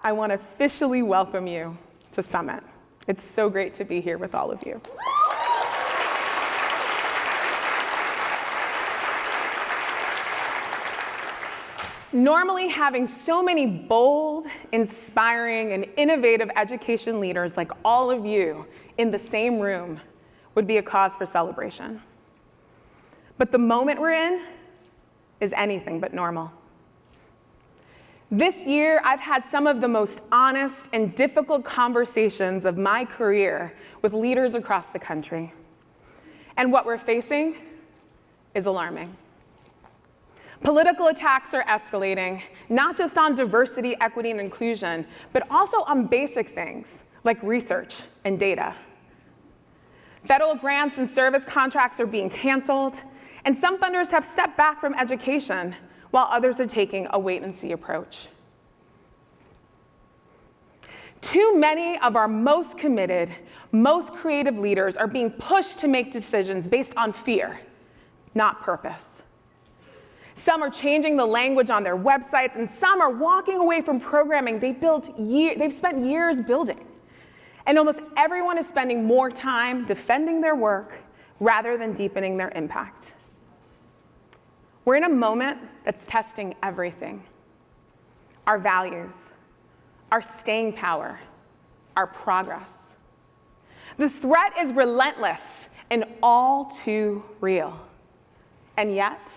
I want to officially welcome you to Summit. It's so great to be here with all of you. Normally, having so many bold, inspiring, and innovative education leaders like all of you in the same room would be a cause for celebration. But the moment we're in is anything but normal. This year, I've had some of the most honest and difficult conversations of my career with leaders across the country. And what we're facing is alarming. Political attacks are escalating, not just on diversity, equity, and inclusion, but also on basic things like research and data. Federal grants and service contracts are being canceled, and some funders have stepped back from education, while others are taking a wait-and-see approach. Too many of our most committed, most creative leaders are being pushed to make decisions based on fear, not purpose. Some are changing the language on their websites, and some are walking away from programming they've spent years building. And almost everyone is spending more time defending their work rather than deepening their impact. We're in a moment that's testing everything: our values, our staying power, our progress. The threat is relentless and all too real. And yet,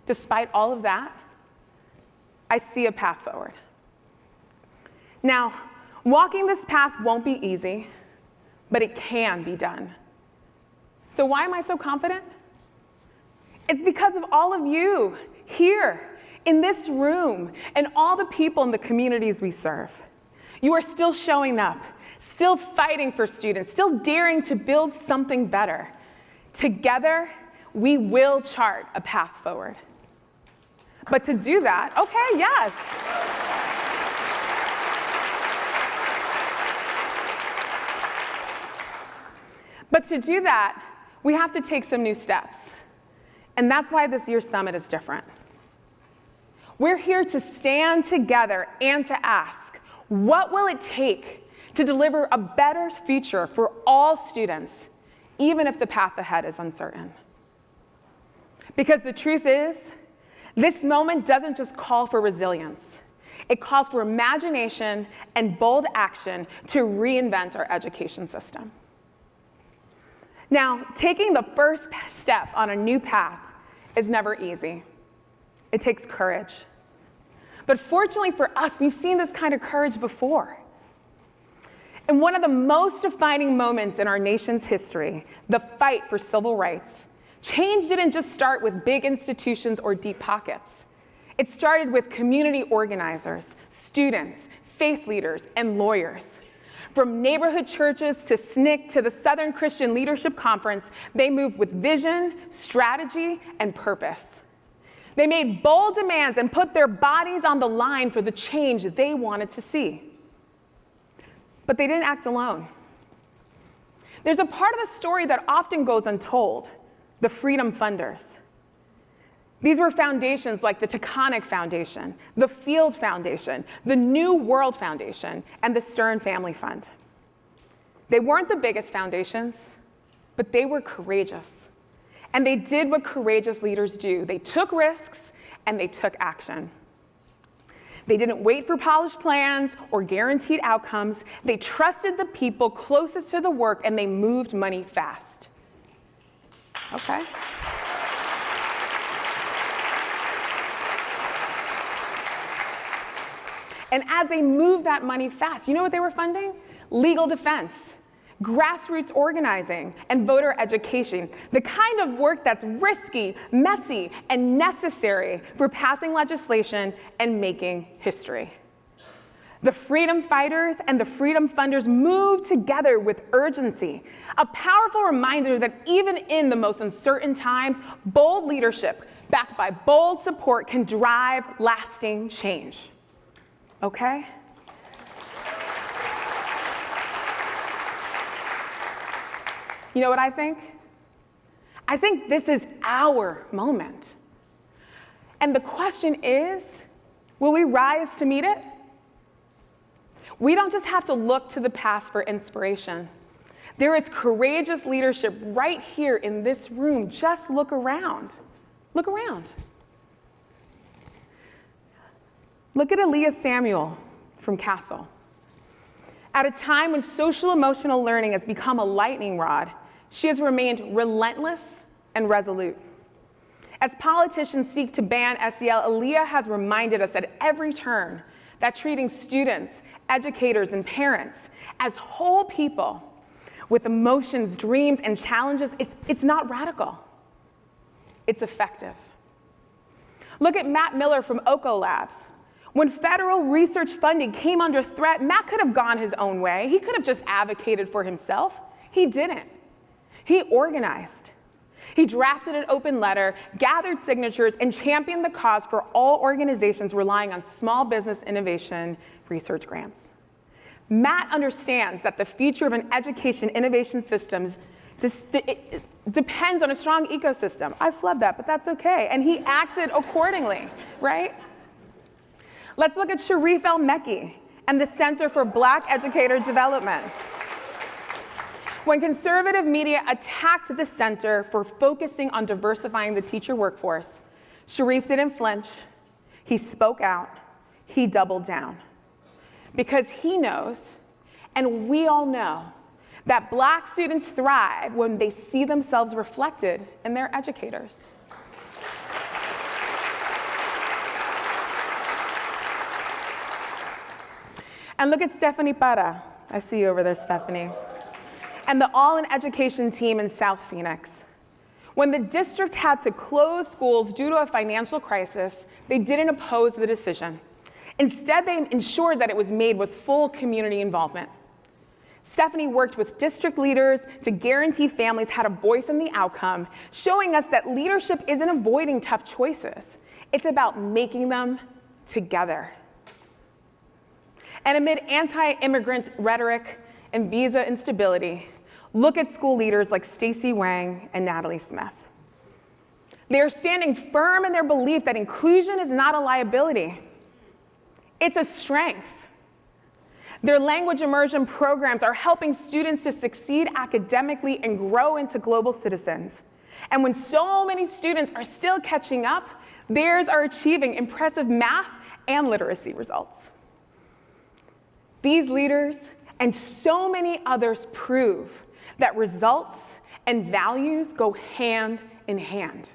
despite all of that, I see a path forward. Now, walking this path won't be easy, but it can be done. So why am I so confident? It's because of all of you here in this room and all the people in the communities we serve. You are still showing up, still fighting for students, still daring to build something better. Together, we will chart a path forward. But to do that, okay, yes. But to do that, we have to take some new steps. And that's why this year's summit is different. We're here to stand together and to ask, what will it take to deliver a better future for all students, even if the path ahead is uncertain? Because the truth is, this moment doesn't just call for resilience. It calls for imagination and bold action to reinvent our education system. Now, taking the first step on a new path is never easy. It takes courage. But fortunately for us, we've seen this kind of courage before. In one of the most defining moments in our nation's history, the fight for civil rights, change didn't just start with big institutions or deep pockets. It started with community organizers, students, faith leaders, and lawyers. From neighborhood churches to SNCC to the Southern Christian Leadership Conference, they moved with vision, strategy, and purpose. They made bold demands and put their bodies on the line for the change they wanted to see. But they didn't act alone. There's a part of the story that often goes untold: the Freedom Funders. These were foundations like the Taconic Foundation, the Field Foundation, the New World Foundation, and the Stern Family Fund. They weren't the biggest foundations, but they were courageous. And they did what courageous leaders do. They took risks and they took action. They didn't wait for polished plans or guaranteed outcomes. They trusted the people closest to the work, and they moved money fast. Okay. And as they moved that money fast, you know what they were funding? Legal defense, grassroots organizing, and voter education, the kind of work that's risky, messy, and necessary for passing legislation and making history. The freedom fighters and the freedom funders moved together with urgency, a powerful reminder that even in the most uncertain times, bold leadership backed by bold support can drive lasting change. Okay? You know what I think? I think this is our moment. And the question is, will we rise to meet it? We don't just have to look to the past for inspiration. There is courageous leadership right here in this room. Just look around. Look around. Look at Aaliyah Samuel from Castle. At a time when social emotional learning has become a lightning rod, she has remained relentless and resolute. As politicians seek to ban SEL, Aaliyah has reminded us at every turn that treating students, educators, and parents as whole people with emotions, dreams, and challenges, it's not radical. It's effective. Look at Matt Miller from Oko Labs. When federal research funding came under threat, Matt could have gone his own way. He could have just advocated for himself. He didn't. He organized. He drafted an open letter, gathered signatures, and championed the cause for all organizations relying on small business innovation research grants. Matt understands that the future of an education innovation systems depends on a strong ecosystem. I flubbed that, but that's okay. And he acted accordingly, right? Let's look at Sharif El-Mekki and the Center for Black Educator Development. When conservative media attacked the center for focusing on diversifying the teacher workforce, Sharif didn't flinch. He spoke out. He doubled down. Because he knows, and we all know, that Black students thrive when they see themselves reflected in their educators. And look at Stephanie Parra. I see you over there, Stephanie. And the All in Education team in South Phoenix. When the district had to close schools due to a financial crisis, they didn't oppose the decision. Instead, they ensured that it was made with full community involvement. Stephanie worked with district leaders to guarantee families had a voice in the outcome, showing us that leadership isn't avoiding tough choices. It's about making them together. And amid anti-immigrant rhetoric and visa instability, look at school leaders like Stacey Wang and Natalie Smith. They are standing firm in their belief that inclusion is not a liability. It's a strength. Their language immersion programs are helping students to succeed academically and grow into global citizens. And when so many students are still catching up, theirs are achieving impressive math and literacy results. These leaders and so many others prove that results and values go hand in hand.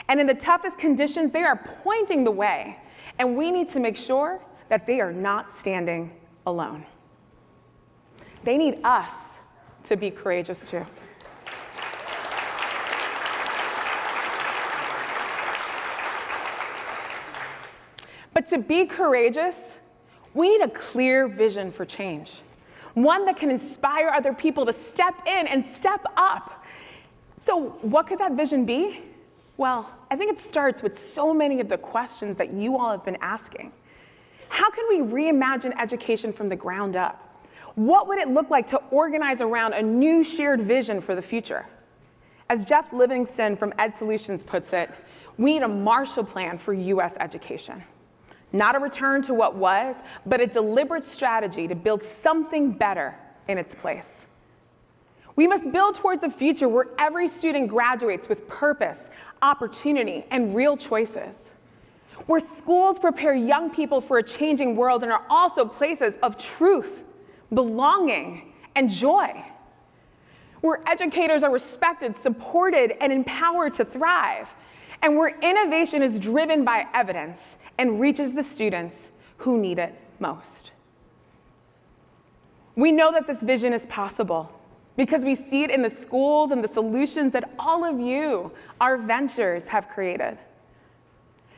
And in the toughest conditions, they are pointing the way, and we need to make sure that they are not standing alone. They need us to be courageous too. But to be courageous, we need a clear vision for change, one that can inspire other people to step in and step up. So what could that vision be? Well, I think it starts with so many of the questions that you all have been asking. How can we reimagine education from the ground up? What would it look like to organize around a new shared vision for the future? As Jeff Livingston from Ed Solutions puts it, we need a Marshall Plan for US education. Not a return to what was, but a deliberate strategy to build something better in its place. We must build towards a future where every student graduates with purpose, opportunity, and real choices. Where schools prepare young people for a changing world and are also places of truth, belonging, and joy. Where educators are respected, supported, and empowered to thrive. And where innovation is driven by evidence and reaches the students who need it most. We know that this vision is possible because we see it in the schools and the solutions that all of you, our ventures, have created.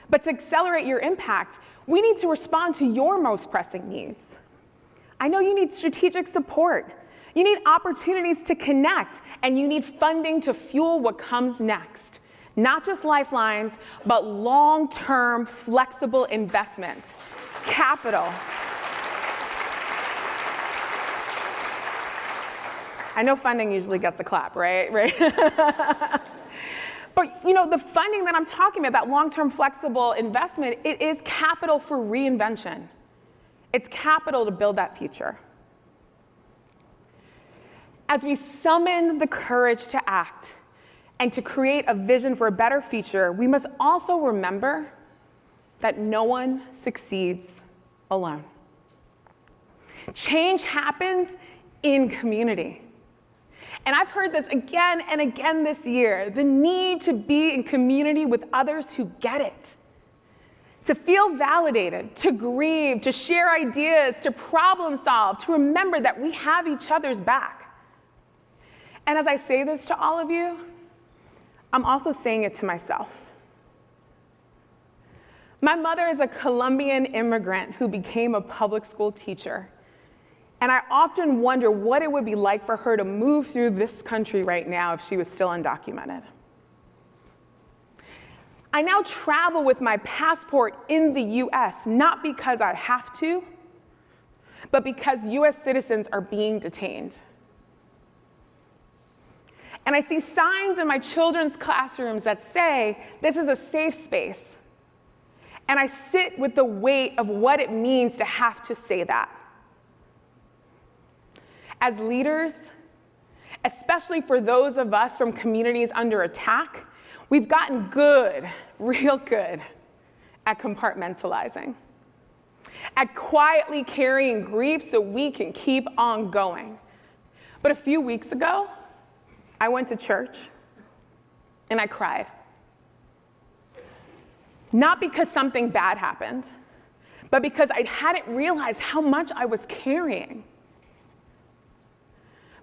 But to accelerate your impact, we need to respond to your most pressing needs. I know you need strategic support. You need opportunities to connect, and you need funding to fuel what comes next. Not just lifelines, but long-term, flexible investment, capital. I know funding usually gets a clap, right? But you know, the funding that I'm talking about, that long-term flexible investment, it is capital for reinvention. It's capital to build that future. As we summon the courage to act and to create a vision for a better future, we must also remember that no one succeeds alone. Change happens in community. And I've heard this again and again this year, the need to be in community with others who get it. To feel validated, to grieve, to share ideas, to problem solve, to remember that we have each other's back. And as I say this to all of you, I'm also saying it to myself. My mother is a Colombian immigrant who became a public school teacher. And I often wonder what it would be like for her to move through this country right now if she was still undocumented. I now travel with my passport in the US, not because I have to, but because US citizens are being detained. And I see signs in my children's classrooms that say, this is a safe space. And I sit with the weight of what it means to have to say that. As leaders, especially for those of us from communities under attack, we've gotten good, real good, at compartmentalizing, at quietly carrying grief so we can keep on going. But a few weeks ago, I went to church and I cried. Not because something bad happened, but because I hadn't realized how much I was carrying.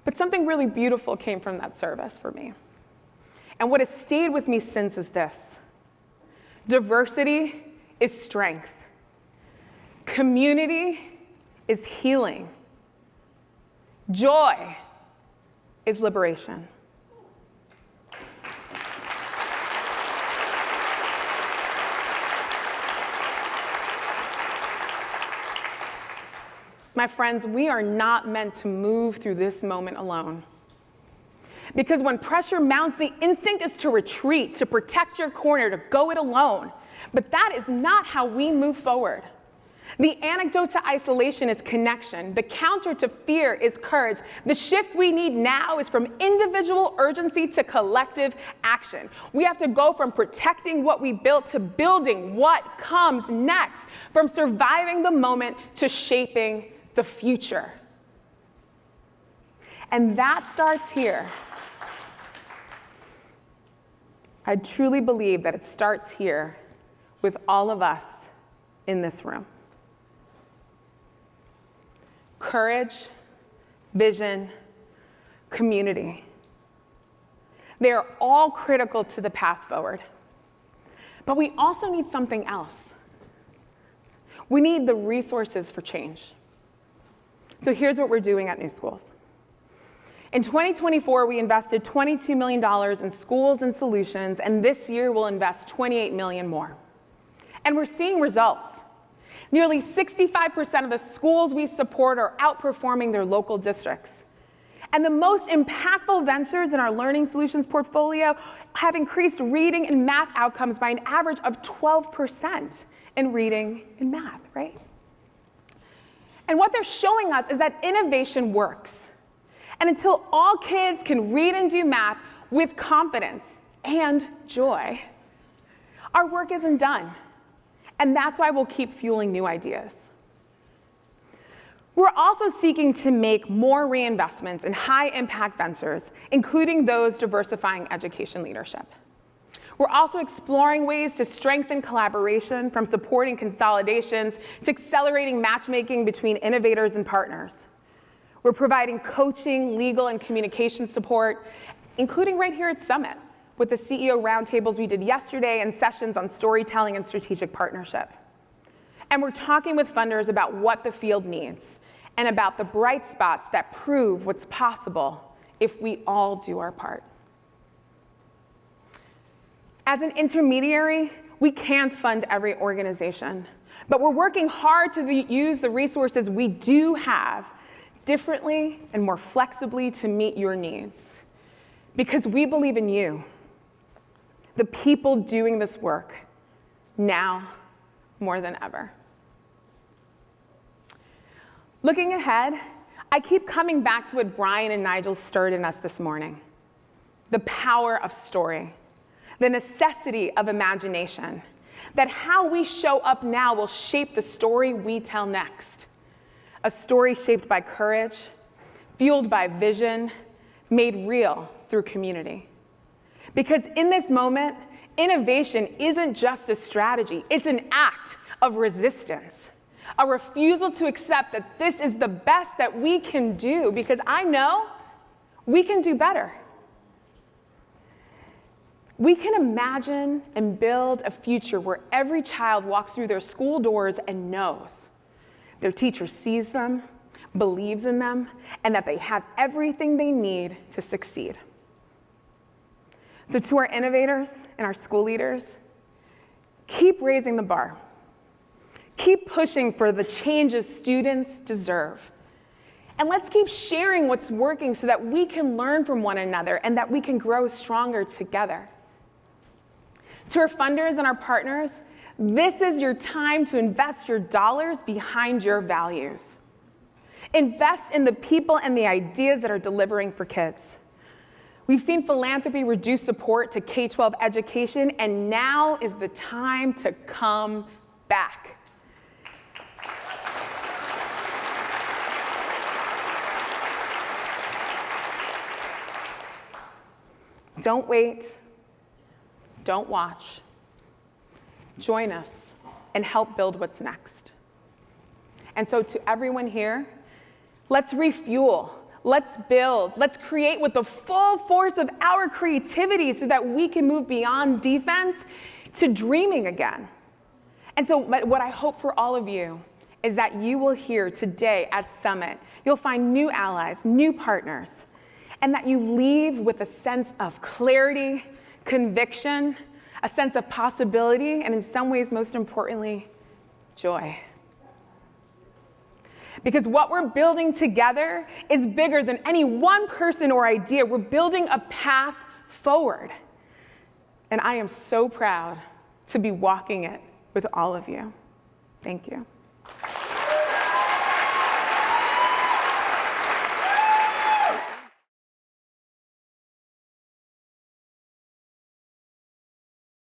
But something really beautiful came from that service for me. And what has stayed with me since is this: diversity is strength. Community is healing. Joy is liberation. My friends, we are not meant to move through this moment alone. Because when pressure mounts, the instinct is to retreat, to protect your corner, to go it alone. But that is not how we move forward. The antidote to isolation is connection. The counter to fear is courage. The shift we need now is from individual urgency to collective action. We have to go from protecting what we built to building what comes next, from surviving the moment to shaping the future. And that starts here. I truly believe that it starts here with all of us in this room. Courage, vision, community. They are all critical to the path forward. But we also need something else. We need the resources for change. So here's what we're doing at NewSchools. In 2024, we invested $22 million in schools and solutions, and this year we'll invest $28 million more. And we're seeing results. Nearly 65% of the schools we support are outperforming their local districts. And the most impactful ventures in our learning solutions portfolio have increased reading and math outcomes by an average of 12% in reading and math, right? And what they're showing us is that innovation works. And until all kids can read and do math with confidence and joy, our work isn't done. And that's why we'll keep fueling new ideas. We're also seeking to make more reinvestments in high-impact ventures, including those diversifying education leadership. We're also exploring ways to strengthen collaboration, from supporting consolidations to accelerating matchmaking between innovators and partners. We're providing coaching, legal, and communication support, including right here at Summit, with the CEO roundtables we did yesterday and sessions on storytelling and strategic partnership. And we're talking with funders about what the field needs and about the bright spots that prove what's possible if we all do our part. As an intermediary, we can't fund every organization, but we're working hard to use the resources we do have differently and more flexibly to meet your needs. Because we believe in you, the people doing this work, now more than ever. Looking ahead, I keep coming back to what Brian and Nigel stirred in us this morning. The power of story, the necessity of imagination, that how we show up now will shape the story we tell next. A story shaped by courage, fueled by vision, made real through community. Because in this moment, innovation isn't just a strategy, it's an act of resistance, a refusal to accept that this is the best that we can do, because I know we can do better. We can imagine and build a future where every child walks through their school doors and knows their teacher sees them, believes in them, and that they have everything they need to succeed. So to our innovators and our school leaders, keep raising the bar. Keep pushing for the changes students deserve. And let's keep sharing what's working so that we can learn from one another and that we can grow stronger together. To our funders and our partners, this is your time to invest your dollars behind your values. Invest in the people and the ideas that are delivering for kids. We've seen philanthropy reduce support to K-12 education, and now is the time to come back. Don't wait. Don't watch. Join us and help build what's next. And so to everyone here, let's refuel, let's build, let's create with the full force of our creativity so that we can move beyond defense to dreaming again. And so what I hope for all of you is that you will hear today at Summit, you'll find new allies, new partners, and that you leave with a sense of clarity, conviction, a sense of possibility, and in some ways, most importantly, joy. Because what we're building together is bigger than any one person or idea. We're building a path forward. And I am so proud to be walking it with all of you. Thank you.